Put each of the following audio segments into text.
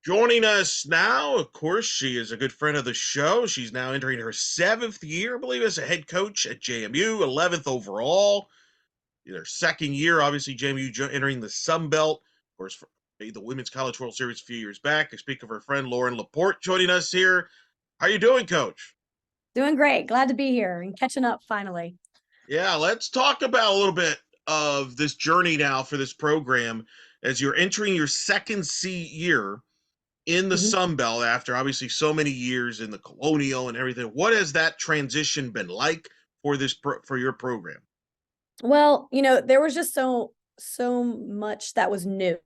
Joining us now, of course, she is a good friend of the show. She's now entering her seventh year, I believe, as a head coach at JMU, 11th overall. In her second year, obviously, JMU entering the Sun Belt. Of course, made the Women's College World Series a few years back. I speak of her friend Loren LaPorte joining us here. How you doing, Coach? Doing great. Glad to be here and catching up finally. Yeah, let's talk about a little bit of this journey now for this program as you're entering your second year in the Mhm. Sun Belt after obviously so many years in the Colonial and everything. What has that transition been like for for your program? Well, there was just so much that was new.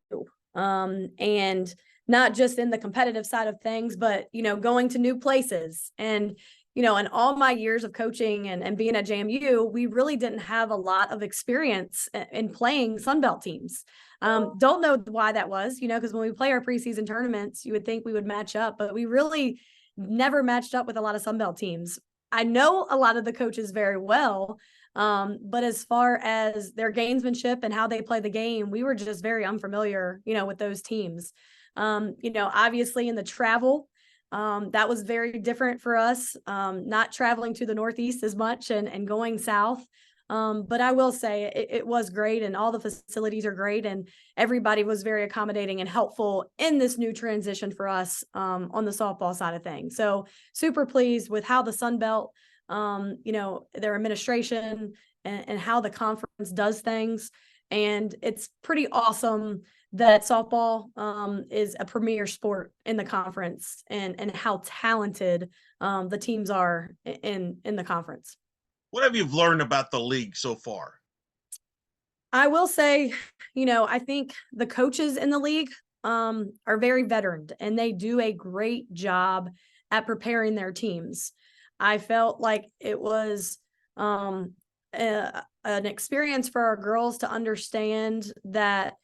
And not just in the competitive side of things, but going to new places. And in all my years of coaching and being at JMU, we really didn't have a lot of experience in playing Sunbelt teams. Don't know why that was, because when we play our preseason tournaments, you would think we would match up, but we really never matched up with a lot of Sunbelt teams. I know a lot of the coaches very well, but as far as their gamesmanship and how they play the game, we were just very unfamiliar, with those teams. Obviously in the travel, that was very different for us, not traveling to the Northeast as much and going south. But I will say it was great, and all the facilities are great, and everybody was very accommodating and helpful in this new transition for us, on the softball side of things. So super pleased with how the Sun Belt, their administration and how the conference does things. And it's pretty awesome that softball, is a premier sport in the conference, and how talented, the teams are in the conference. What have you learned about the league so far? I will say, I think the coaches in the league, are very veteran, and they do a great job at preparing their teams. I felt like it was, an experience for our girls to understand that,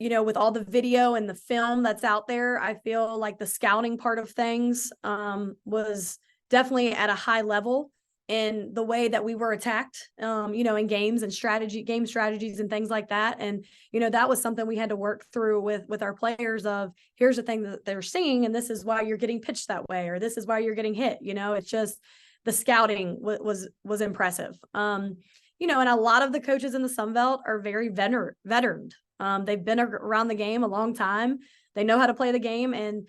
with all the video and the film that's out there, I feel like the scouting part of things, was definitely at a high level in the way that we were attacked, in games and game strategies and things like that. And, that was something we had to work through with our players of, here's the thing that they're seeing, and this is why you're getting pitched that way, or this is why you're getting hit. It's just the scouting was impressive. And a lot of the coaches in the Sun Belt are very veteran. They've been around the game a long time. They know how to play the game, and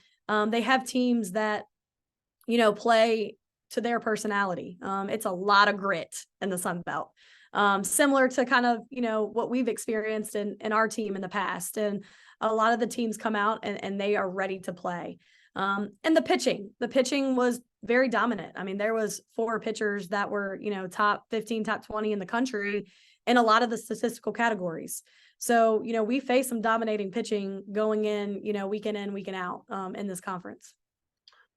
they have teams that play to their personality. It's a lot of grit in the Sun Belt, similar to kind of what we've experienced in our team in the past. And a lot of the teams come out and they are ready to play. And the pitching was very dominant. I mean, there was four pitchers that were top 15, top 20 in the country in a lot of the statistical categories. So, we face some dominating pitching going week in, week out, in this conference.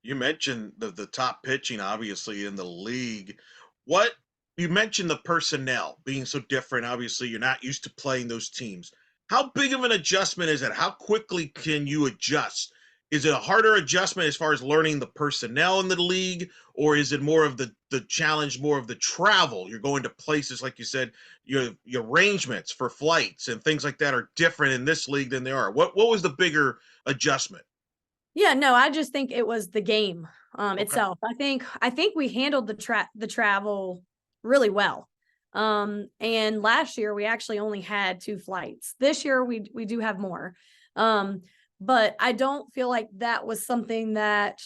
You mentioned the top pitching, obviously, in the league. What you mentioned the personnel being so different. Obviously, you're not used to playing those teams. How big of an adjustment is that? How quickly can you adjust? Is it a harder adjustment as far as learning the personnel in the league, or is it more of the challenge, more of the travel? You're going to places like you said, your arrangements for flights and things like that are different in this league than they are. What was the bigger adjustment? Yeah, no, I just think it was the game, Okay. itself. I think we handled the travel really well. And last year we actually only had 2 flights. This year we do have more. Um, but I don't feel like that was something that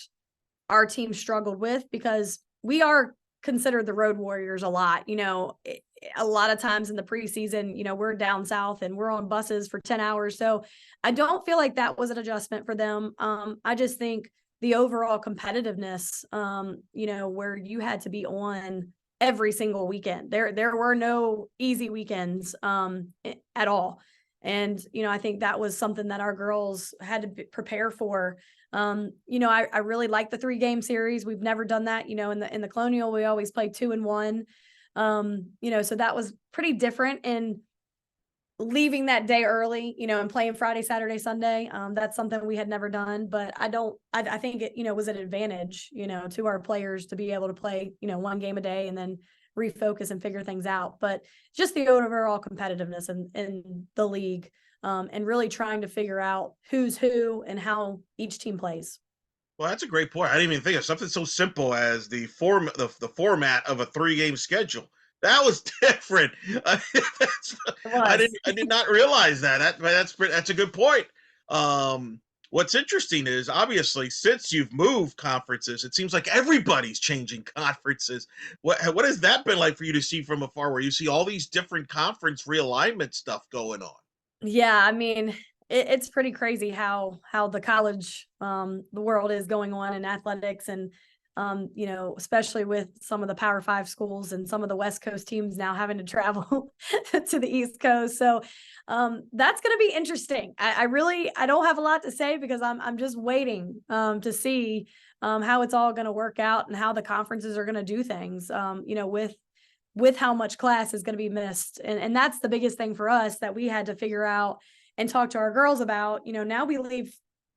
our team struggled with, because we are considered the road warriors a lot. A lot of times in the preseason, we're down south and we're on buses for 10 hours. So I don't feel like that was an adjustment for them. I just think the overall competitiveness, where you had to be on every single weekend. There were no easy weekends, at all. And, I think that was something that our girls had to prepare for. I really like the 3 game series. We've never done that. In the Colonial, we always play 2-1. So that was pretty different. And leaving that day early, and playing Friday, Saturday, Sunday, that's something we had never done. But I think it, was an advantage, to our players to be able to play, 1 game a day and then refocus and figure things out. But just the overall competitiveness in the league, and really trying to figure out who's who and how each team plays. Well, that's a great point. I didn't even think of something so simple as the format of a 3-game schedule. That was different. That's, It was. I did not realize that. That's a good point. What's interesting is obviously since you've moved conferences, it seems like everybody's changing conferences. What has that been like for you to see from afar, where you see all these different conference realignment stuff going on? Yeah, I mean, it's pretty crazy how the college the world is going on in athletics, and especially with some of the Power Five schools and some of the West Coast teams now having to travel to the East Coast. So that's going to be interesting. I don't have a lot to say because I'm just waiting to see how it's all going to work out and how the conferences are going to do things. With how much class is going to be missed. And that's the biggest thing for us that we had to figure out and talk to our girls about. Now we leave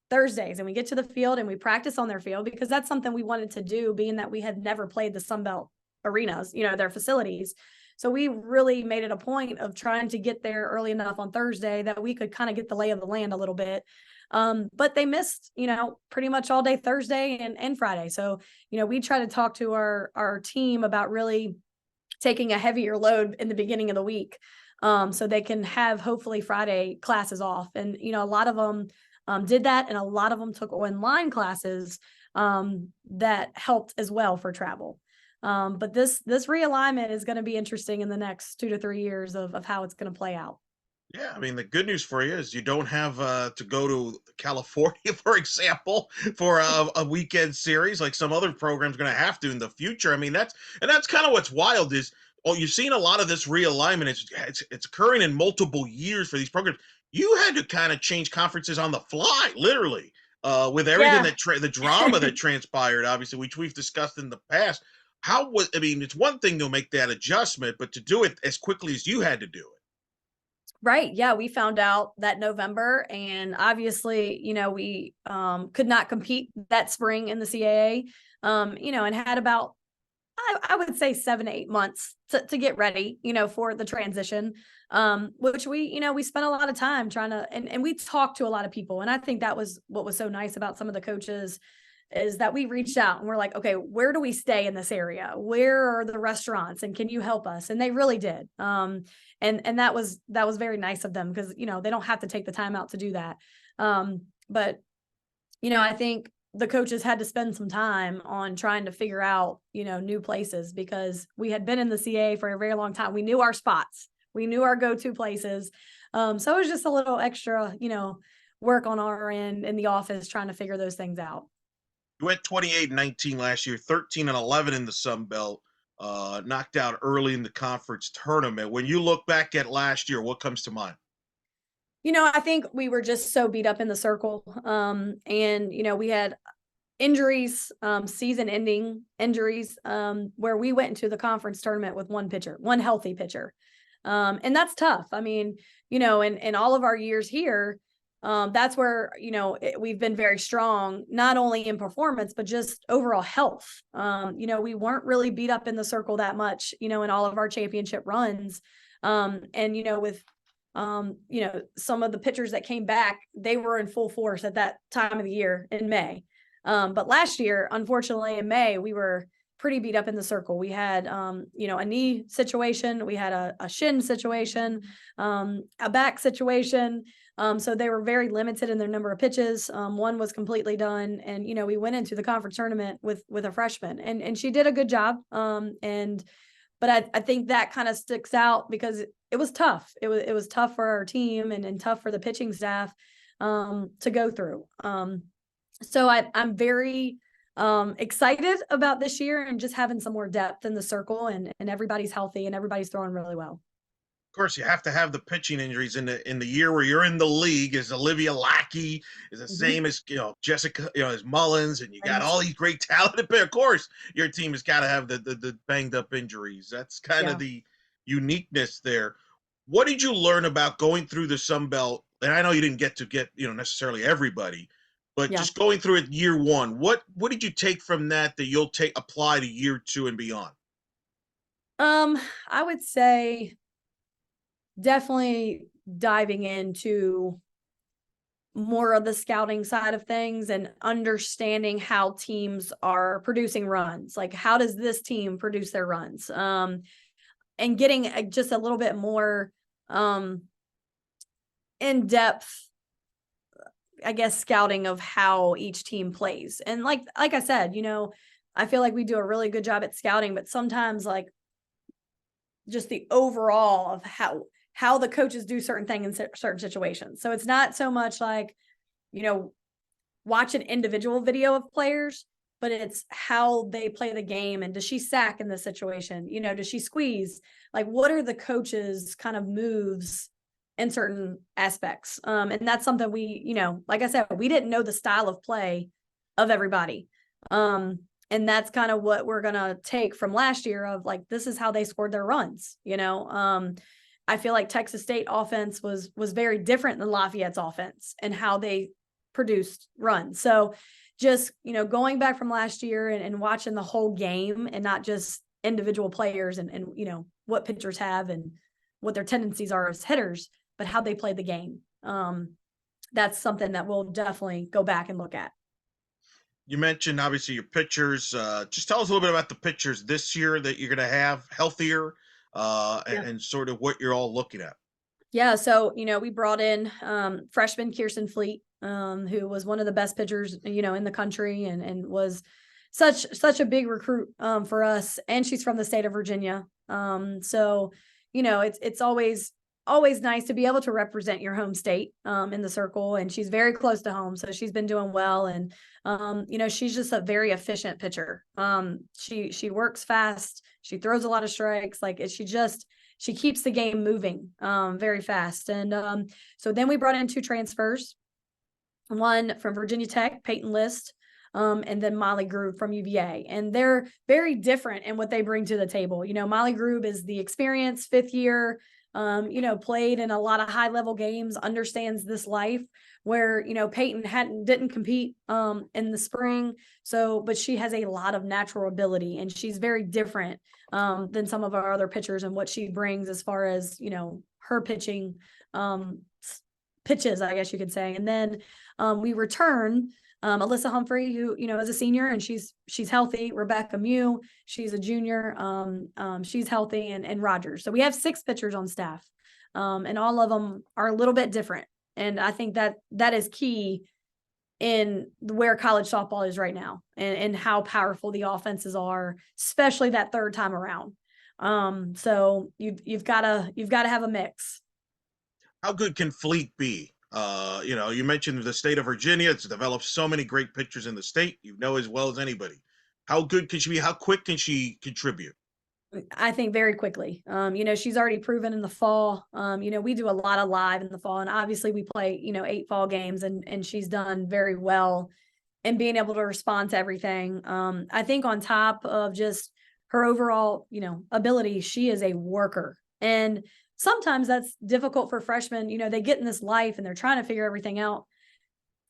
Thursdays and we get to the field and we practice on their field, because that's something we wanted to do, being that we had never played the Sunbelt arenas, their facilities. So we really made it a point of trying to get there early enough on Thursday that we could kind of get the lay of the land a little bit. But they missed, pretty much all day Thursday and Friday. So, we try to talk to our team about really taking a heavier load in the beginning of the week, so they can have hopefully Friday classes off. And a lot of them did that, and a lot of them took online classes that helped as well for travel. But this realignment is going to be interesting in the next 2 to 3 years of how it's going to play out. Yeah, I mean, the good news for you is you don't have to go to California, for example, for a weekend series like some other programs going to have to in the future. I mean, that's kind of what's wild is, oh, you've seen a lot of this realignment. It's occurring in multiple years for these programs. You had to kind of change conferences on the fly, literally, with everything Yeah. the drama that transpired, obviously, which we've discussed in the past. I mean, it's one thing to make that adjustment, but to do it as quickly as you had to do it. Right. Yeah. We found out that November, and obviously, we could not compete that spring in the CAA, and had about, I would say 7 to 8 months to get ready, for the transition. Which we spent a lot of time trying to, and we talked to a lot of people. And I think that was what was so nice about some of the coaches, is that we reached out and we're like, okay, where do we stay in this area? Where are the restaurants? And can you help us? And they really did. And that was very nice of them, because, they don't have to take the time out to do that. But, I think the coaches had to spend some time on trying to figure out, new places, because we had been in the CA for a very long time. We knew our spots, we knew our go-to places. So it was just a little extra, work on our end in the office trying to figure those things out. You went 28-19 last year, 13-11 in the Sun Belt, knocked out early in the conference tournament. When you look back at last year, what comes to mind? I think we were just so beat up in the circle. And, we had injuries, season ending injuries, where we went into the conference tournament with one healthy pitcher. And that's tough. I mean, in all of our years here, that's where, we've been very strong, not only in performance, but just overall health. We weren't really beat up in the circle that much, in all of our championship runs. And, with some of the pitchers that came back, they were in full force at that time of the year in May. But last year, unfortunately, in May, we were pretty beat up in the circle. We had, a knee situation, we had a shin situation, a back situation. So they were very limited in their number of pitches. One was completely done, and we went into the conference tournament with a freshman, and she did a good job. But I think that kind of sticks out because it was tough. It was tough for our team and tough for the pitching staff to go through. So I'm very excited about this year and just having some more depth in the circle, and everybody's healthy and everybody's throwing really well. Of course, you have to have the pitching injuries in the year where you're in the league. Is Olivia Lackey is the Mhm. same as Jessica, as Mullins, and you got Right. all these great talented. But of course, your team has got to have the banged up injuries. That's kind of Yeah. the uniqueness there. What did you learn about going through the Sun Belt? And I know you didn't get to get necessarily everybody, but Yeah. just going through it year one. What did you take from that you'll take apply to year two and beyond? Um, I would say definitely diving into more of the scouting side of things and understanding how teams are producing runs. Like, how does this team produce their runs? And getting just a little bit more in-depth, I guess, scouting of how each team plays. And like I said, I feel like we do a really good job at scouting, but sometimes like just the overall of how the coaches do certain things in certain situations. So it's not so much like, watch an individual video of players, but it's how they play the game. And does she sack in this situation? Does she squeeze? Like, what are the coaches' kind of moves in certain aspects? And that's something we, like I said, we didn't know the style of play of everybody. And that's kind of what we're going to take from last year of like, this is how they scored their runs. I feel like Texas State offense was very different than Lafayette's offense and how they produced runs. So just, going back from last year and watching the whole game and not just individual players and what pitchers have and what their tendencies are as hitters, but how they play the game. That's something that we'll definitely go back and look at. You mentioned obviously your pitchers. Just tell us a little bit about the pitchers this year that you're going to have healthier, and sort of what you're all looking at. Yeah, so we brought in freshman Kirsten Fleet, who was one of the best pitchers in the country, and was such a big recruit for us. And she's from the state of Virginia, so it's always nice to be able to represent your home state in the circle. And she's very close to home, so she's been doing well. And she's just a very efficient pitcher. She works fast. She throws a lot of strikes. Like, she keeps the game moving very fast. And so then we brought in 2 transfers, one from Virginia Tech, Peyton List, and then Molly Grube from UVA. And they're very different in what they bring to the table. Molly Grube is the experience, 5th year, played in a lot of high level games, understands this life, where, Peyton didn't compete in the spring. So, but she has a lot of natural ability, and she's very different than some of our other pitchers and what she brings as far as, her pitching pitches, I guess you could say. And then we return Alyssa Humphrey, who, is a senior, and she's healthy. Rebecca Mew, she's a junior. She's healthy, and Rogers. So we have 6 pitchers on staff, and all of them are a little bit different. And I think that is key in where college softball is right now, and how powerful the offenses are, especially that third time around. So you've got to have a mix. How good can Fleet be? You mentioned the state of Virginia. It's developed so many great pitchers in the state, as well as anybody. How good can she be? How quick can she contribute? I think very quickly. She's already proven in the fall. We do a lot of live in the fall, and obviously we play, 8 fall games, and she's done very well in being able to respond to everything. I think on top of just her overall, ability, she is a worker. And sometimes that's difficult for freshmen. They get in this life and they're trying to figure everything out.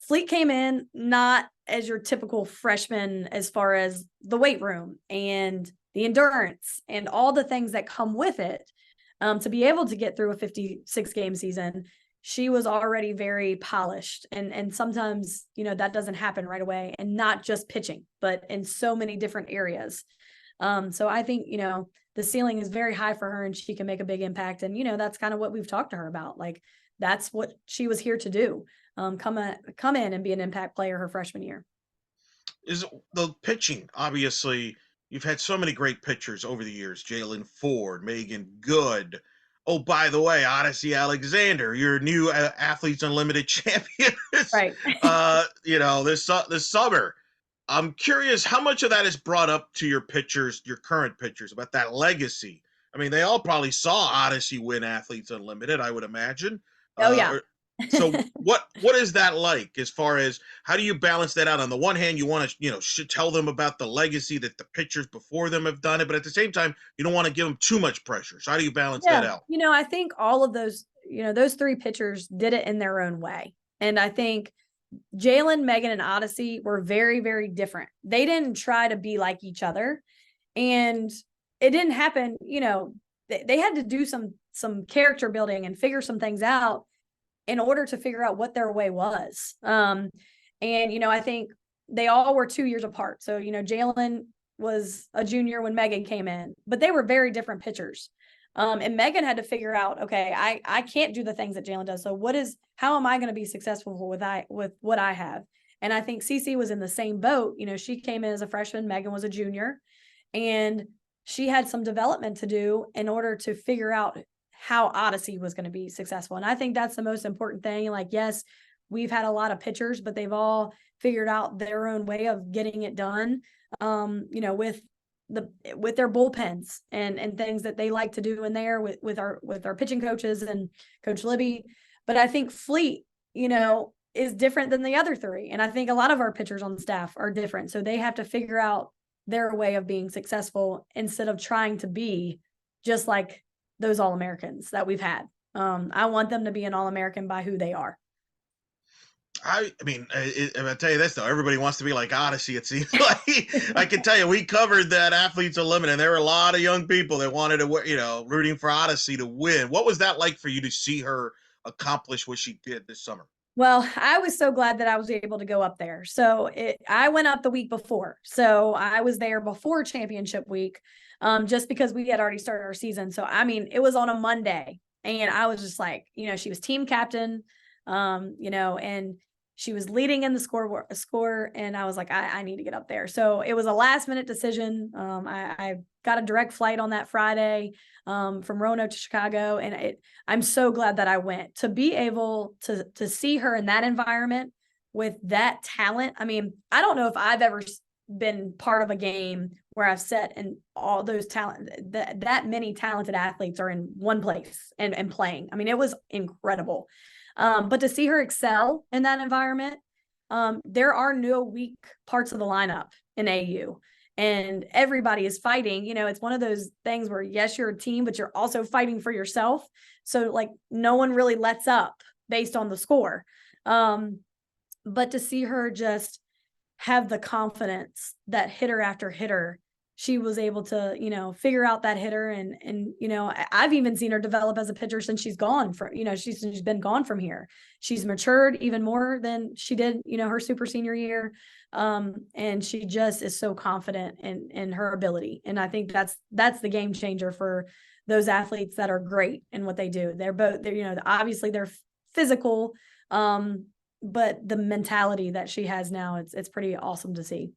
Fleet came in not as your typical freshman as far as the weight room and the endurance and all the things that come with it. To be able to get through a 56 game season, she was already very polished. And sometimes, that doesn't happen right away, and not just pitching, but in so many different areas. So I think, the ceiling is very high for her, and she can make a big impact. And, that's kind of what we've talked to her about. Like, that's what she was here to do. Come in and be an impact player her freshman year. Is the pitching, obviously, you've had so many great pitchers over the years: Jalen Ford, Megan Good. Oh, by the way, Oddicci Alexander, your new Athletes Unlimited champion. Right. This summer. I'm curious how much of that is brought up to your pitchers, your current pitchers, about that legacy. I mean, they all probably saw Odyssey win Athletes Unlimited, I would imagine. Oh yeah. So what is that like, as far as how do you balance that out? On the one hand, you want to, should tell them about the legacy that the pitchers before them have done it, but at the same time, you don't want to give them too much pressure. So how do you balance that out? I think all of those, those 3 pitchers did it in their own way. And I think Jalen, Megan, and Odyssey were very, very different. They didn't try to be like each other. And it didn't happen, they had to do some character building and figure some things out in order to figure out what their way was. And, I think they all were 2 years apart. So, Jalen was a junior when Megan came in, but they were very different pitchers. And Megan had to figure out, okay, I can't do the things that Jalen does. So how am I going to be successful with what I have? And I think Cece was in the same boat. She came in as a freshman, Megan was a junior, and she had some development to do in order to figure out how Oddicci was going to be successful. And I think that's the most important thing. Like, yes, we've had a lot of pitchers, but they've all figured out their own way of getting it done, with their bullpens and things that they like to do in there with our pitching coaches and Coach Libby. But I think Fleet, is different than the other three. And I think a lot of our pitchers on the staff are different. So they have to figure out their way of being successful instead of trying to be just like those All-Americans that we've had. I want them to be an All-American by who they are. I mean, I'll tell you this, though. Everybody wants to be like Oddicci, it seems like. I can tell you, we covered that Athletes Unlimited, and there were a lot of young people that wanted to, rooting for Oddicci to win. What was that like for you to see her accomplish what she did this summer? Well, I was so glad that I was able to go up there. So I went up the week before. So I was there before championship week, just because we had already started our season. So, I mean, it was on a Monday, and I was just like, she was team captain, and she was leading in the score. And I was like, I need to get up there. So it was a last minute decision. I got a direct flight on that Friday, from Roanoke to Chicago. And I'm so glad that I went to be able to see her in that environment with that talent. I mean, I don't know if I've ever been part of a game where I've sat and all those that many talented athletes are in one place and playing. I mean, it was incredible. But to see her excel in that environment, there are no weak parts of the lineup in AU, and everybody is fighting. It's one of those things where, yes, you're a team, but you're also fighting for yourself. So like no one really lets up based on the score. But to see her just have the confidence that hitter after hitter, she was able to, figure out that hitter. And, I've even seen her develop as a pitcher since she's gone from, she's been gone from here. She's matured even more than she did, her super senior year. And she just is so confident in her ability. And I think that's the game changer for those athletes that are great in what they do. They're obviously they're physical, but the mentality that she has now, it's pretty awesome to see.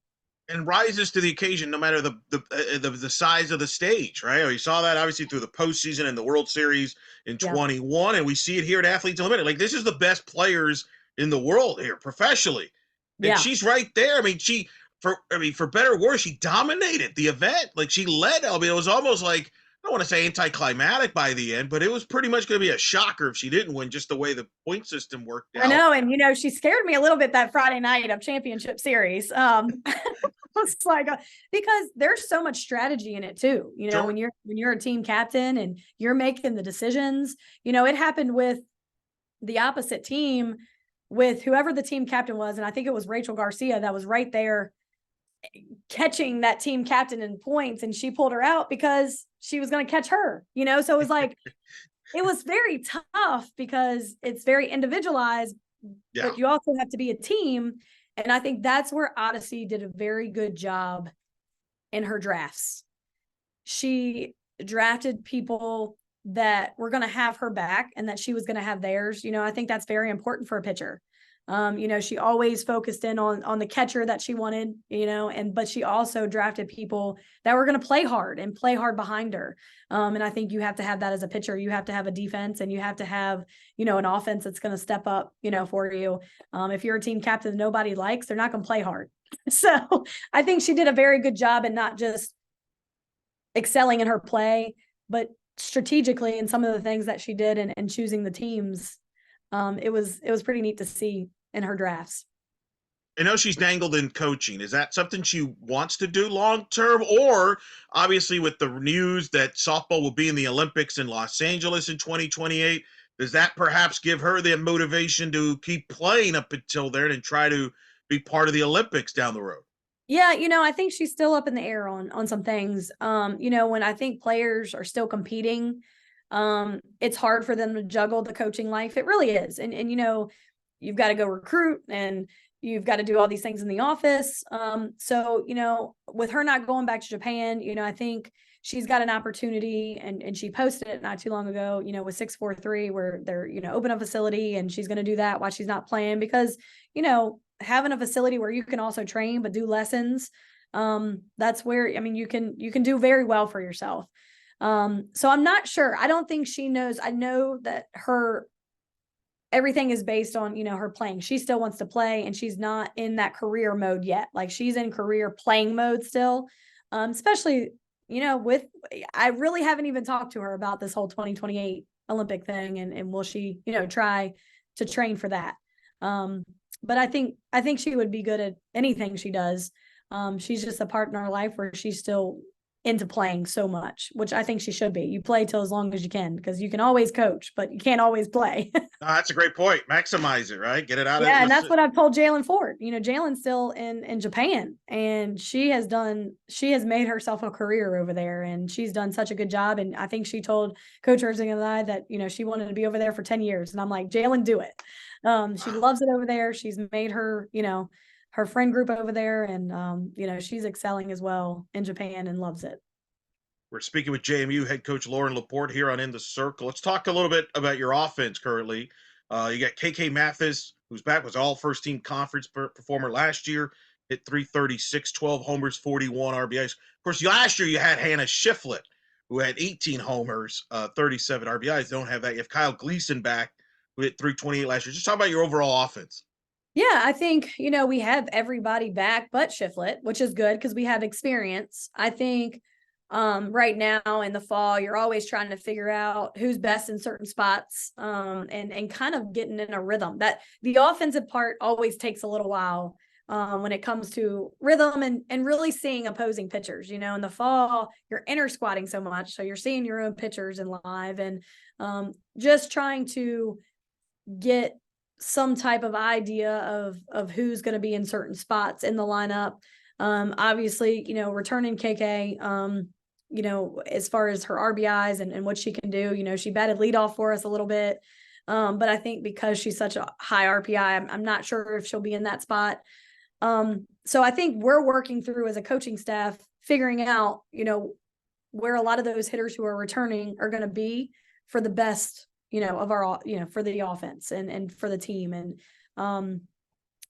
And rises to the occasion, no matter the size of the stage, right? We saw that obviously through the postseason and the World Series in 21, and we see it here at Athletes Unlimited. Like, this is the best players in the world here professionally, and she's right there. I mean, for better or worse, she dominated the event. Like, she led. I mean, it was almost like, I don't want to say anticlimactic by the end, but it was pretty much going to be a shocker if she didn't win, just the way the point system worked out. I know, and she scared me a little bit that Friday night of championship series. It's like, because there's so much strategy in it too. Sure. When you're a team captain and you're making the decisions. It happened with the opposite team, with whoever the team captain was, and I think it was Rachel Garcia that was right there catching that team captain in points, and she pulled her out because she was going to catch her. So it was like it was very tough because it's very individualized, but you also have to be a team. And I think that's where Oddicci did a very good job in her drafts. She drafted people that were going to have her back and that she was going to have theirs. I think that's very important for a pitcher. She always focused in on the catcher that she wanted, but she also drafted people that were going to play hard behind her. And I think you have to have that as a pitcher. You have to have a defense, and you have to have, an offense that's going to step up, for you. If you're a team captain that nobody likes, they're not going to play hard. So I think she did a very good job in not just excelling in her play, but strategically in some of the things that she did and choosing the teams. It was pretty neat to see in her drafts. I know she's dangled in coaching. Is that something she wants to do long term? Or obviously, with the news that softball will be in the Olympics in Los Angeles in 2028, does that perhaps give her the motivation to keep playing up until then and try to be part of the Olympics down the road? Yeah, I think she's still up in the air on some things. When I think players are still competing, it's hard for them to juggle the coaching life. It really is. And you've got to go recruit and you've got to do all these things in the office. So, with her not going back to Japan, I think she's got an opportunity, and she posted it not too long ago, with 643, where they're, open a facility, and she's going to do that while she's not playing, because, having a facility where you can also train but do lessons, that's where, you can do very well for yourself. So I'm not sure. I don't think she knows. I know that everything is based on, her playing. She still wants to play, and she's not in that career mode yet. Like, she's in career playing mode still. Especially, I really haven't even talked to her about this whole 2028 Olympic thing, and will she, try to train for that. But I think she would be good at anything she does. She's just a part in our life where she's still into playing so much, which I think she should be. You play till as long as you can, because you can always coach, but you can't always play. That's a great point. Maximize it, right? Get it out of Yeah, and that's what I've told Jalen Ford. Jalen's still in Japan, and she has made herself a career over there, and she's done such a good job. And I think she told Coach Erzing and I that, she wanted to be over there for 10 years. And I'm like, Jalen, do it. She loves it over there. She's made her, her friend group over there, and she's excelling as well in Japan and loves it. We're speaking with JMU head coach Loren LaPorte here on In the Circle. Let's talk a little bit about your offense currently. You got KK Mathis, who's back, was all first team conference performer last year, hit 336, 12 homers, 41 RBIs. Of course, last year you had Hannah Shiflett, who had 18 homers, 37 RBIs. Don't have that. You have Kyle Gleason back, who hit 328 last year. Just talk about your overall offense. Yeah, I think, we have everybody back but Shiflett, which is good because we have experience. I think right now in the fall, you're always trying to figure out who's best in certain spots, and kind of getting in a rhythm. That the offensive part always takes a little while when it comes to rhythm and really seeing opposing pitchers. In the fall, you're inter squatting so much, so you're seeing your own pitchers in live, and just trying to get some type of idea of who's going to be in certain spots in the lineup. Obviously, returning KK, as far as her RBIs and what she can do, she batted leadoff for us a little bit. But I think because she's such a high RPI, I'm not sure if she'll be in that spot. So I think we're working through as a coaching staff, figuring out, where a lot of those hitters who are returning are going to be for the best, of our, for the offense and for the team. And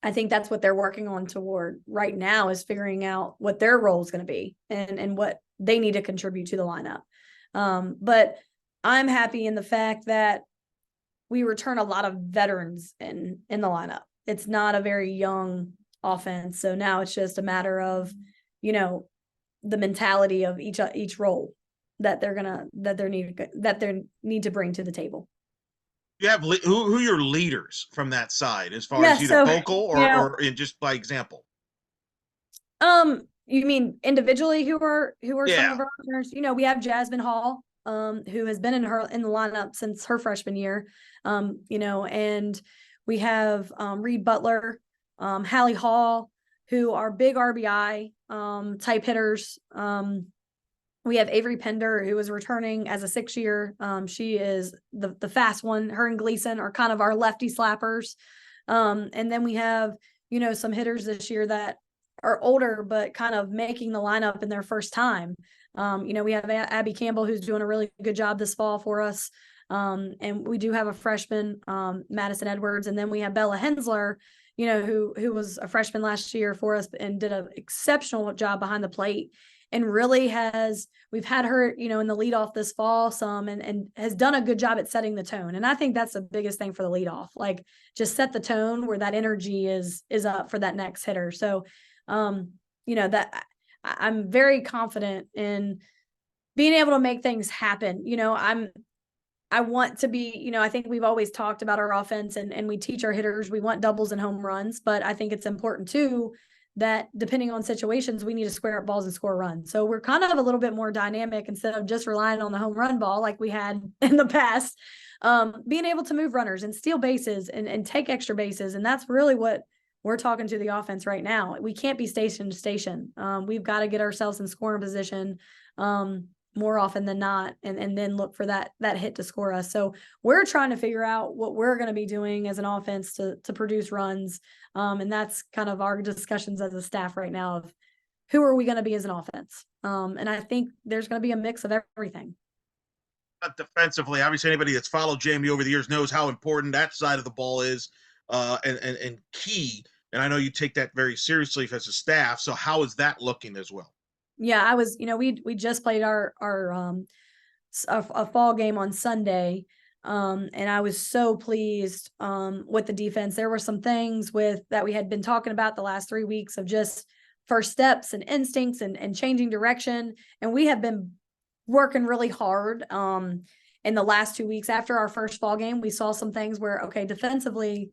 I think that's what they're working on toward right now, is figuring out what their role is going to be and what they need to contribute to the lineup. But I'm happy in the fact that we return a lot of veterans in the lineup. It's not a very young offense. So now it's just a matter of, the mentality of each role that they need to bring to the table. You have who are your leaders from that side, as far Yeah, as either so vocal or in just by example? You mean individually who are some Yeah. of our partners? We have Jasmine Hall, who has been in the lineup since her freshman year. And we have Reed Butler, Hallie Hall, who are big RBI type hitters. We have Avery Pender, who is returning as a 6-year. She is the fast one. Her and Gleason are kind of our lefty slappers. And then we have, some hitters this year that are older, but kind of making the lineup in their first time. We have Abby Campbell, who's doing a really good job this fall for us. And we do have a freshman, Madison Edwards. And then we have Bella Hensler, who was a freshman last year for us and did an exceptional job behind the plate. And really we've had her, in the leadoff this fall some, and has done a good job at setting the tone. And I think that's the biggest thing for the leadoff, like just set the tone where that energy is up for that next hitter. So, that I'm very confident in being able to make things happen. I want to be, I think we've always talked about our offense and we teach our hitters, we want doubles and home runs, but I think it's important too that depending on situations, we need to square up balls and score runs. So we're kind of a little bit more dynamic instead of just relying on the home run ball like we had in the past. Being able to move runners and steal bases and take extra bases. And that's really what we're talking to the offense right now. We can't be station to station. We've got to get ourselves in scoring position more often than not, and then look for that hit to score us. So we're trying to figure out what we're going to be doing as an offense to produce runs, and that's kind of our discussions as a staff right now of who are we going to be as an offense. And I think there's going to be a mix of everything. Defensively, obviously, anybody that's followed Jamie over the years knows how important that side of the ball is, and key. And I know you take that very seriously as a staff. So how is that looking as well? Yeah, I was, we just played our a fall game on Sunday. And I was so pleased with the defense. There were some things that we had been talking about the last 3 weeks of just first steps and instincts and changing direction. And we have been working really hard in the last 2 weeks. After our first fall game, we saw some things where, okay, defensively,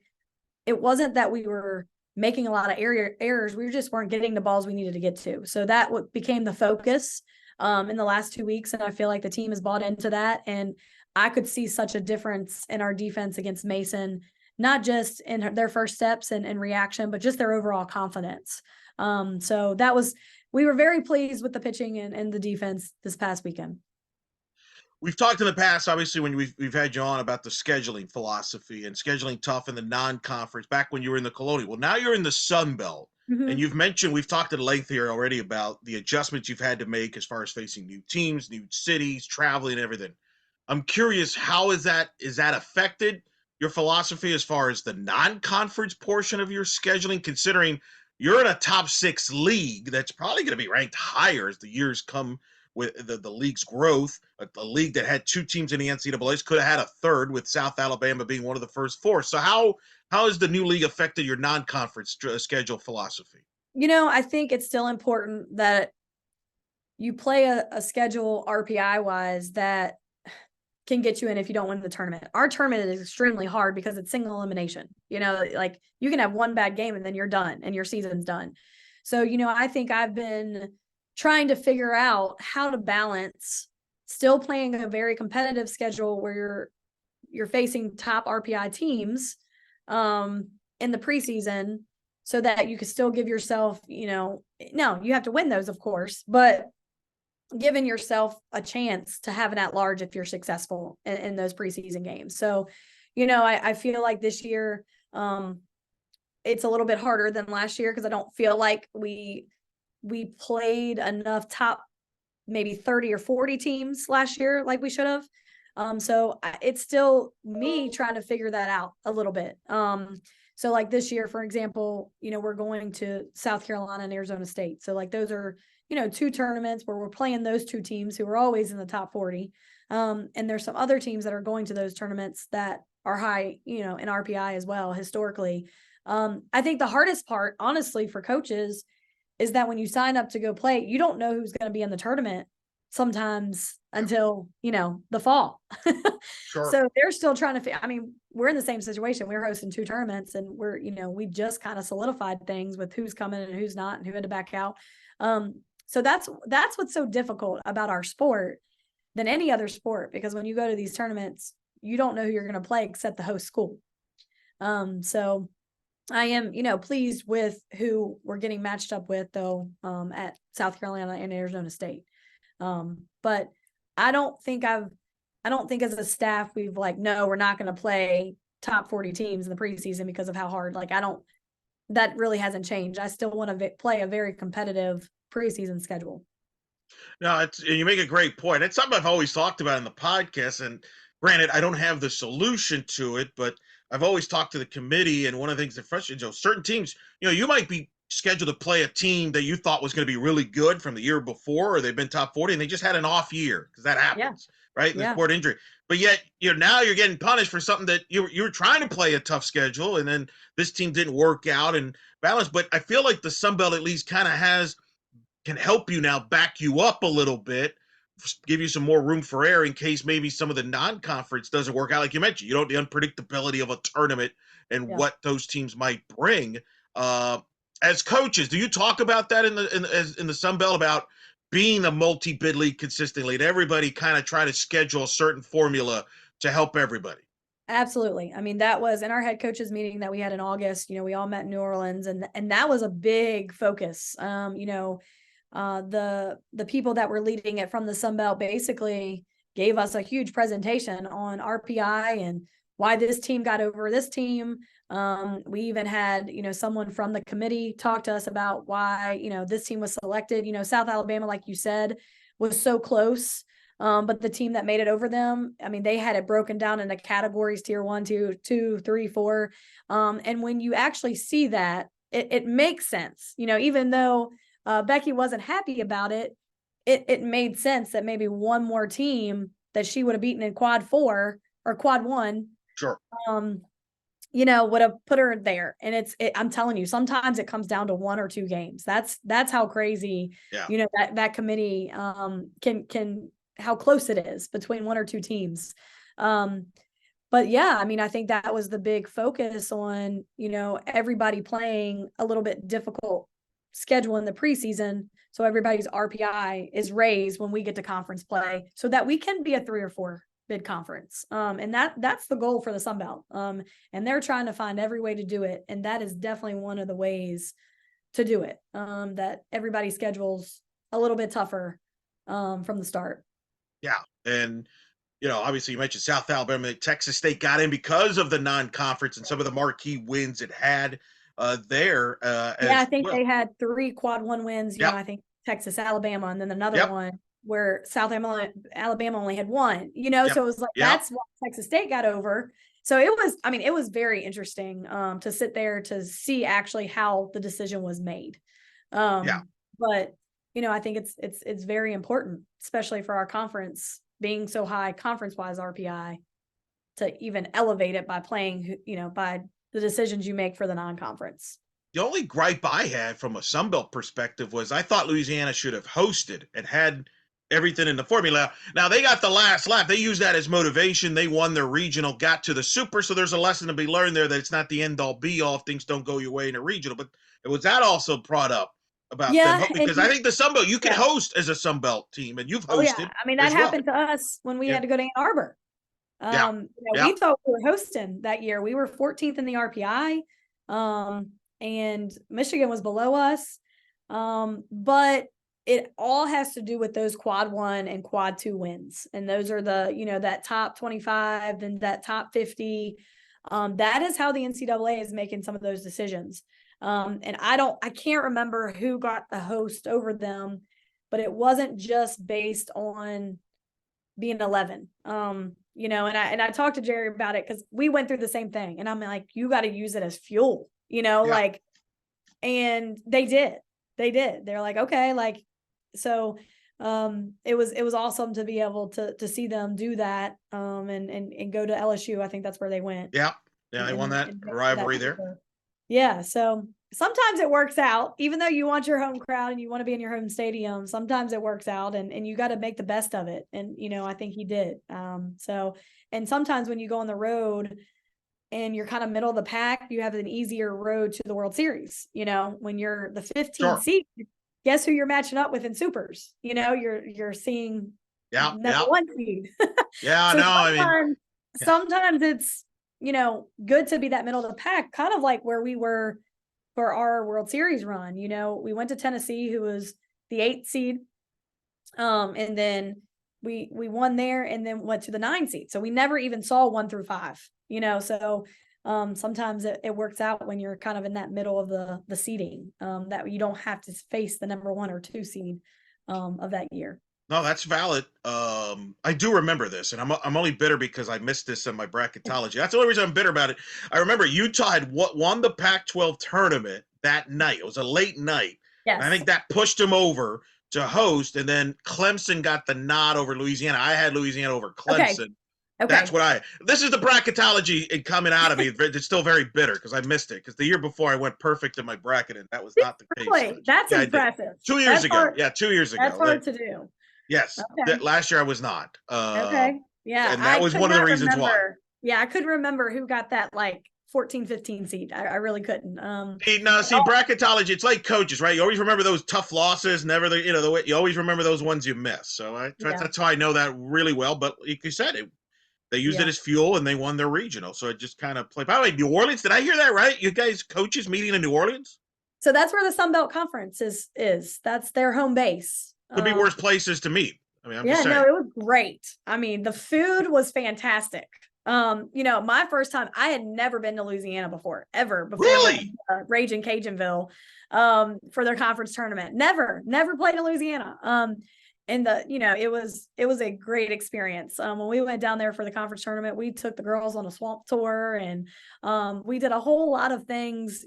it wasn't that we were making a lot of errors. We just weren't getting the balls we needed to get to. So that became the focus in the last 2 weeks. And I feel like the team has bought into that. And I could see such a difference in our defense against Mason, not just in their first steps and reaction, but just their overall confidence. So we were very pleased with the pitching and the defense this past weekend. We've talked in the past, obviously, when we've had you on about the scheduling philosophy and scheduling tough in the non-conference back when you were in the Colonial. Well, now you're in the Sun Belt, and you've mentioned, we've talked at length here already about the adjustments you've had to make as far as facing new teams, new cities, traveling, and everything. I'm curious, how is that affected your philosophy as far as the non-conference portion of your scheduling, considering you're in a top 6 league that's probably going to be ranked higher as the years come with the league's growth, a league that had 2 teams in the NCAA's could have had a third, with South Alabama being one of the first 4. So how has the new league affected your non-conference schedule philosophy? I think it's still important that you play a schedule RPI wise that can get you in if you don't win the tournament. Our tournament is extremely hard because it's single elimination. Like you can have one bad game and then you're done and your season's done. So, I think I've been trying to figure out how to balance still playing a very competitive schedule where you're facing top RPI teams in the preseason, so that you can still give yourself, no, you have to win those, of course, but giving yourself a chance to have an at-large if you're successful in those preseason games. So, I feel like this year it's a little bit harder than last year because I don't feel like we played enough top maybe 30 or 40 teams last year like we should have. So it's still me trying to figure that out a little bit. So like this year, for example, we're going to South Carolina and Arizona State. So like those are, 2 tournaments where we're playing those 2 teams who are always in the top 40. And there's some other teams that are going to those tournaments that are high, in RPI as well, historically. I think the hardest part, honestly, for coaches is that when you sign up to go play, you don't know who's going to be in the tournament sometimes until, the fall. Sure. So they're still trying to, we're in the same situation. We're hosting 2 tournaments and we just kind of solidified things with who's coming and who's not and who had to back out. So that's what's so difficult about our sport than any other sport, because when you go to these tournaments, you don't know who you're going to play except the host school. So I am, pleased with who we're getting matched up with, though, at South Carolina and Arizona State. But I don't think as a staff we've no, we're not going to play top 40 teams in the preseason because of how hard. That really hasn't changed. I still want to play a very competitive preseason schedule. No, you make a great point. It's something I've always talked about in the podcast. And granted, I don't have the solution to it, but I've always talked to the committee. And one of the things that frustrates, certain teams, you might be scheduled to play a team that you thought was going to be really good from the year before, or they've been top 40 and they just had an off year, because that happens, right? And the sport injury. But yet, now you're getting punished for something that you were trying to play a tough schedule, and then this team didn't work out and balance. But I feel like the Sun Belt at least kind of can help you now, back you up a little bit, give you some more room for error in case maybe some of the non-conference doesn't work out. Like you mentioned, the unpredictability of a tournament and what those teams might bring. As coaches, do you talk about that in the Sun Belt, about being a multi-bid league consistently, and everybody kind of try to schedule a certain formula to help everybody? Absolutely. I mean, that was in our head coaches meeting that we had in August. We all met in New Orleans, and that was a big focus. The people that were leading it from the Sun Belt basically gave us a huge presentation on RPI and why this team got over this team. We even had, someone from the committee talk to us about why, this team was selected. South Alabama, like you said, was so close. But the team that made it over them, I mean, they had it broken down into categories, tier 1, 2, 2, 3, 4. And when you actually see that, it makes sense, even though Becky wasn't happy about it, it made sense that maybe one more team that she would have beaten in quad 4 or quad 1, Sure. would have put her there. And I'm telling you, sometimes it comes down to 1 or 2 games. That's how crazy, Yeah. that committee can how close it is between 1 or 2 teams. But yeah, I mean, I think that was the big focus on, everybody playing a little bit difficult schedule in the preseason. So everybody's RPI is raised when we get to conference play so that we can be a 3 or 4 bid conference. And that's the goal for the Sun Belt. And they're trying to find every way to do it. And that is definitely one of the ways to do it. That everybody's schedule's a little bit tougher from the start. Yeah. And, obviously you mentioned South Alabama, Texas State got in because of the non-conference and some of the marquee wins it had there Yeah, I as think well. they had 3 quad 1 wins, Yep. I think Texas, Alabama, and then another Yep. one where Alabama only had 1, Yep. so it was like, Yep. that's why Texas State got over. So it was very interesting to sit there to see actually how the decision was made. Yeah. But, I think it's very important, especially for our conference being so high conference-wise RPI, to even elevate it by playing, by the decisions you make for the non-conference. The only gripe I had from a Sunbelt perspective was I thought Louisiana should have hosted and had everything in the formula. Now they got the last lap. They used that as motivation. They won their regional, got to the super. So there's a lesson to be learned there that it's not the end all be all if things don't go your way in a regional. But it was that also brought up about them Yeah, and because I think the Sunbelt you can yeah. host as a Sunbelt team, and you've Oh yeah. hosted I mean, that as well. happened to us when we Yeah, had to go to Ann Arbor. yeah, yeah, We thought we were hosting that year. We were 14th in the RPI. And Michigan was below us. But it all has to do with those quad 1 and quad 2 wins. And those are that top 25 and that top 50. That is how the NCAA is making some of those decisions. And I can't remember who got the host over them, but it wasn't just based on being 11. And I talked to Jerry about it because we went through the same thing. And I'm like, you got to use it as fuel, yeah. and they did. They're like, okay, so it was awesome to be able to see them do that and go to LSU. I think that's where they went. Yeah, yeah, I won that And make that rivalry there. paper. Yeah, so sometimes it works out, even though you want your home crowd and you want to be in your home stadium. Sometimes it works out, and you got to make the best of it. And I think he did. And sometimes when you go on the road and you're kind of middle of the pack, you have an easier road to the World Series. When you're the 15th Sure. seed, guess who you're matching up with in supers? You're seeing Yeah, number yeah, 1 seed. yeah. So No, I mean, yeah, sometimes it's, good to be that middle of the pack, kind of like where we were for our World Series run. We went to Tennessee, who was the 8th seed. And then we won there and then went to the 9 seed. So we never even saw 1 through 5, so sometimes it works out when you're kind of in that middle of the seeding, that you don't have to face the number 1 or 2 seed of that year. no, that's valid. I do remember this, and I'm only bitter because I missed this in my bracketology. That's the only reason I'm bitter about it. I remember Utah had won the Pac-12 tournament that night. It was a late night, and I Yes. think that pushed them over to host. And then Clemson got the nod over Louisiana. I had Louisiana over Okay. Clemson. That's Okay. what I. This is the bracketology coming out of me. It's still very bitter because I missed it. Because the year before I went perfect in my bracket, and that was not the case Really? last year. That's Yeah, I did. impressive. 2 years That's ago. hard. Yeah, 2 years That's ago. hard to do. Yes, Okay. last year I was not, Okay. Yeah. and that I was could one of the not reasons why. remember. Yeah. I couldn't remember who got that 14, 15 seed. I really couldn't. See, bracketology, it's like coaches, right? You always remember those tough losses, never the way you always remember those ones you miss. So Yeah. that's how I know that really well. But like you said, They used Yeah. it as fuel, and they won their regional. So it just kind of played. By the way, New Orleans, did I hear that right? You guys coaches meeting in New Orleans? So that's where the Sun Belt Conference is. That's their home base. Could be worse places to meet. I mean, I'm just Yeah, no, saying. it was great. I mean, the food was fantastic. My first time, I had never been to Louisiana before going Really? to Raging Cajunville for their conference tournament. Never played in Louisiana. And it was a great experience. When we went down there for the conference tournament, we took the girls on a swamp tour, and we did a whole lot of things,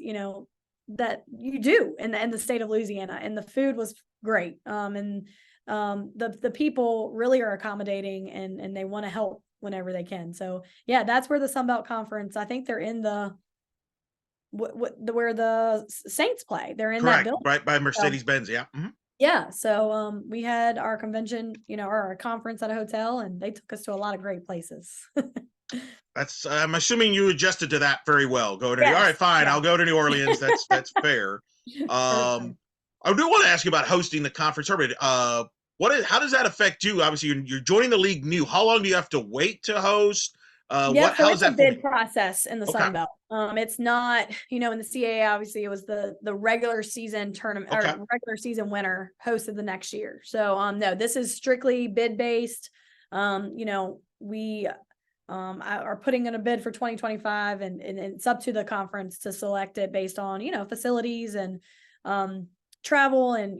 that you do in the state of Louisiana, and the food was great. And the people really are accommodating, and they want to help whenever they can. So yeah, that's where the Sun Belt Conference. I think they're in where the Saints play. They're in that Correct. building. Right by So, Mercedes Benz. Yeah. yeah. So we had our convention, or our conference at a hotel, and they took us to a lot of great places. That's. I'm assuming you adjusted to that very well. Go to. All Yes. right, fine. Yeah. I'll go to New Orleans. That's fair. For sure. I do want to ask you about hosting the conference tournament. How does that affect you? Obviously, you're joining the league new. How long do you have to wait to host? Yeah, so How is it's a that fully? bid process in the Okay. Sun Belt. It's not, in the CAA, obviously it was the regular season tournament, Okay. or regular season winner hosted the next year. So no, this is strictly bid based. We are putting in a bid for 2025, and it's up to the conference to select it based on, facilities and travel. And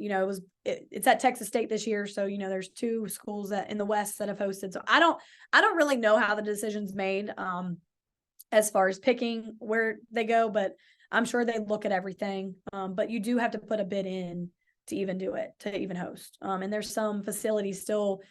it's at Texas State this year, so there's two schools that in the West that have hosted. So I don't really know how the decision's made as far as picking where they go, but I'm sure they look at everything. But you do have to put a bid in to even do it, to even host. And there's some facilities still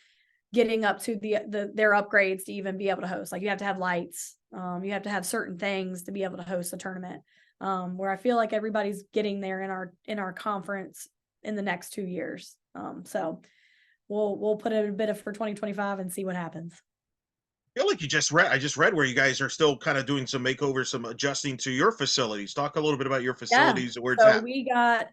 getting up to their upgrades to even be able to host. Like, you have to have lights, you have to have certain things to be able to host a tournament. Where I feel like everybody's getting there in our conference in the next 2 years. So we'll put in a bid for 2025 and see what happens. I feel like I just read where you guys are still kind of doing some makeover, some adjusting to your facilities. Talk a little bit about your Yeah. facilities and where it's So at. we got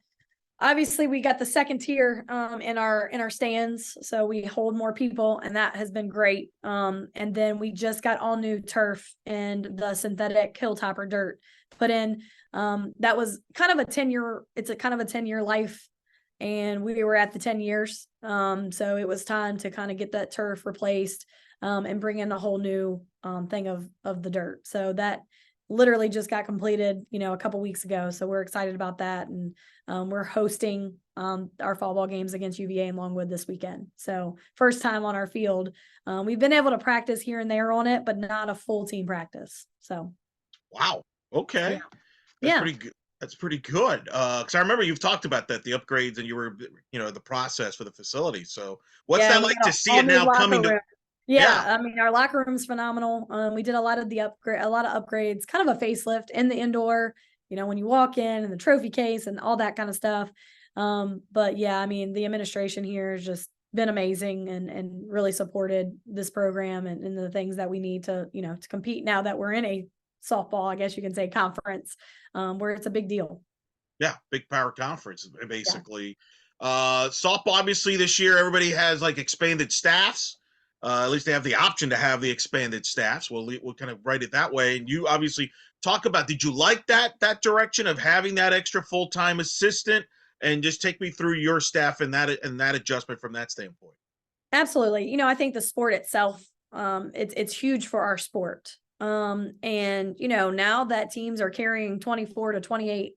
the second tier in our stands, so we hold more people, and that has been great. And then we just got all new turf and the synthetic hilltopper dirt put in. That was kind of a 10-year, it's a kind of a 10-year life, and we were at the 10 years. So it was time to kind of get that turf replaced, and bring in a whole new thing of the dirt. So that literally just got completed, a couple weeks ago. So we're excited about that. And we're hosting our fall ball games against UVA and Longwood this weekend. So first time on our field. We've been able to practice here and there on it, but not a full team practice. So Wow. Okay. yeah. That's Yeah. pretty good. That's pretty good. Because I remember you've talked about that, the upgrades, and you were, the process for the facility. So what's Yeah. that And we like got to see all it new now locker coming to? room. Yeah. Yeah, I mean, our locker room's phenomenal. We did a lot of a lot of upgrades, kind of a facelift in the indoor, when you walk in, and the trophy case and all that kind of stuff. But yeah, I mean, the administration here has just been amazing, and really supported this program, and the things that we need to, to compete now that we're in a softball, I guess you can say, conference, where it's a big deal. Yeah. Big power conference, Yeah. basically. Softball, obviously, this year everybody has like expanded staffs. At least they have the option to have the expanded staffs. We'll kind of write it that way. And you obviously talk about. Did you like that direction of having that extra full time assistant? And just take me through your staff and that adjustment from that standpoint. Absolutely. I think the sport itself, it's huge for our sport. And now that teams are carrying 24 to 28,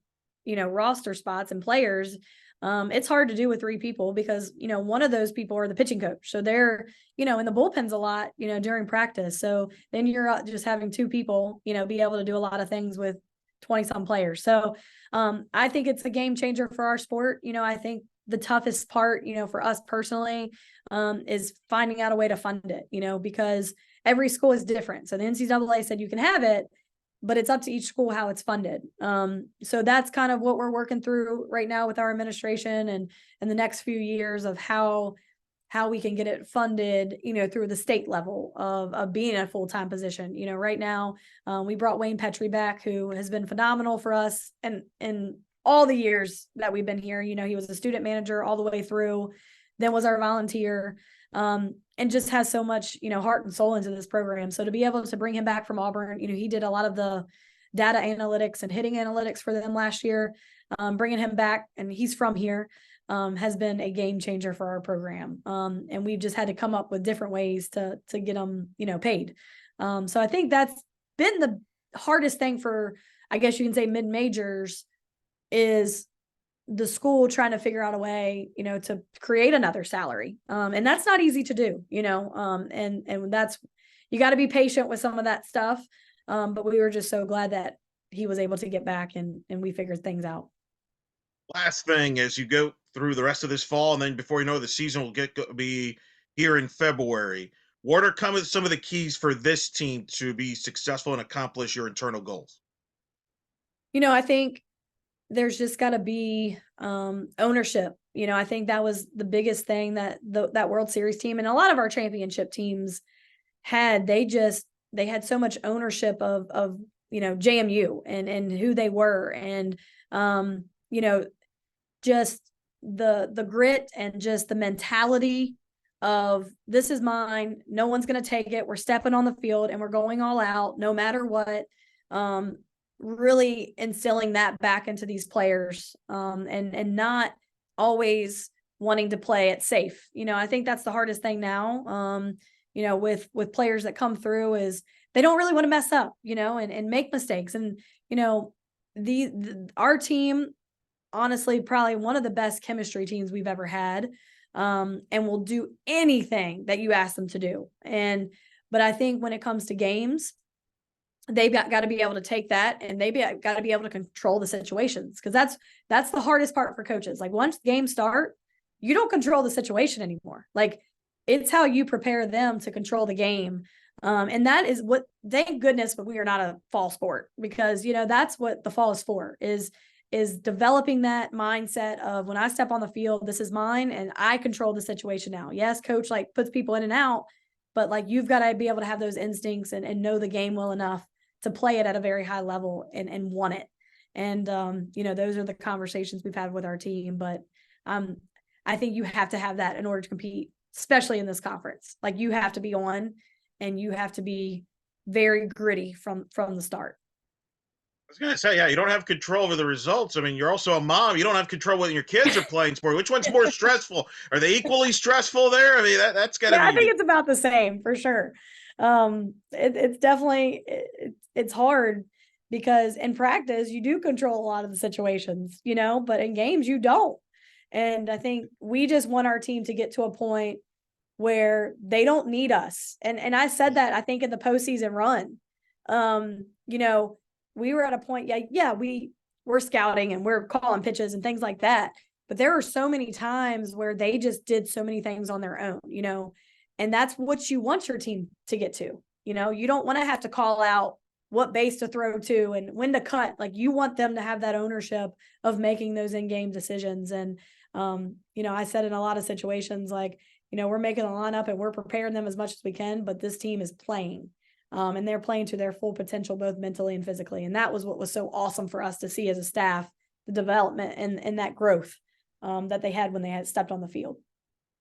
roster spots and players, it's hard to do with three people, because, one of those people are the pitching coach. So they're, in the bullpens a lot, during practice. So then you're just having two people, be able to do a lot of things with 20 some players. So I think it's a game changer for our sport. I think the toughest part, for us personally, is finding out a way to fund it, because every school is different. So the NCAA said you can have it, but it's up to each school how it's funded. So that's kind of what we're working through right now with our administration, and the next few years of how we can get it funded, through the state level of being a full-time position. Right now, we brought Wayne Petrie back, who has been phenomenal for us, and all the years that we've been here. He was a student manager all the way through, then was our volunteer. and just has so much, heart and soul into this program. So to be able to bring him back from Auburn, he did a lot of the data analytics and hitting analytics for them last year. Bringing him back, and he's from here, has been a game changer for our program. And we've just had to come up with different ways to get him, paid. So I think that's been the hardest thing for, I guess you can say, mid-majors, is the school trying to figure out a way, to create another salary. And that's not easy to do, and that's, you got to be patient with some of that stuff. But we were just so glad that he was able to get back, and we figured things out. Last thing, as you go through the rest of this fall, and then before you know, the season will be here in February. What are some of the keys for this team to be successful and accomplish your internal goals? I think there's just got to be ownership. I think that was the biggest thing that that World Series team and a lot of our championship teams had. They had so much ownership of JMU and who they were, and just the grit and just the mentality of, this is mine, no one's going to take it, we're stepping on the field and we're going all out no matter what. Really instilling that back into these players, and not always wanting to play it safe. I think that's the hardest thing now, with players that come through, is they don't really want to mess up, and make mistakes. And our team, honestly, probably one of the best chemistry teams we've ever had, and will do anything that you ask them to do. But I think when it comes to games, they've got to be able to take that, and they've got to be able to control the situations, because that's the hardest part for coaches. Like, once games start, you don't control the situation anymore. Like, it's how you prepare them to control the game. And that is what, thank goodness, but we are not a fall sport, because that's what the fall is for, is developing that mindset of, when I step on the field, this is mine and I control the situation now. Yes, coach puts people in and out, but you've got to be able to have those instincts and know the game well enough to play it at a very high level and want it. And those are the conversations we've had with our team. But I think you have to have that in order to compete, especially in this conference. You have to be on, and you have to be very gritty from the start. I was gonna say, yeah, you don't have control over the results. I mean, you're also a mom. You don't have control when your kids are playing sport. Which one's more stressful? Are they equally stressful there? I mean, that's got to Yeah, I be. think it's about the same for sure. It's definitely, it's hard, because in practice you do control a lot of the situations, but in games you don't. And I think we just want our team to get to a point where they don't need us. And I said that, I think, in the postseason run. We were at a point, we're scouting and we're calling pitches and things like that. But there were so many times where they just did so many things on their own, and that's what you want your team to get to. You don't want to have to call out what base to throw to and when to cut. You want them to have that ownership of making those in-game decisions. And, I said in a lot of situations, we're making a lineup and we're preparing them as much as we can, but this team is playing. And they're playing to their full potential, both mentally and physically. And that was what was so awesome for us to see as a staff, the development and that growth that they had when they had stepped on the field.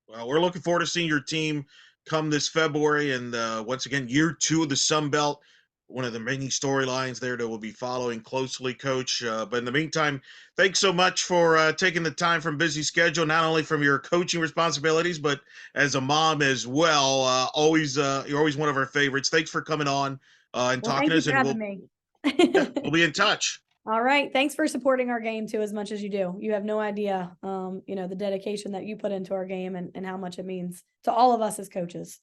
Well, we're looking forward to seeing your team come this February, and once again, year 2 of the Sun Belt. One of the many storylines there that we'll be following closely, Coach. But in the meantime, thanks so much for taking the time from busy schedule, not only from your coaching responsibilities, but as a mom as well. You're always one of our favorites. Thanks for coming on and Well, talking thank to you us, for and having me. we'll be in touch. All right. Thanks for supporting our game too, as much as you do. You have no idea, the dedication that you put into our game, and how much it means to all of us as coaches.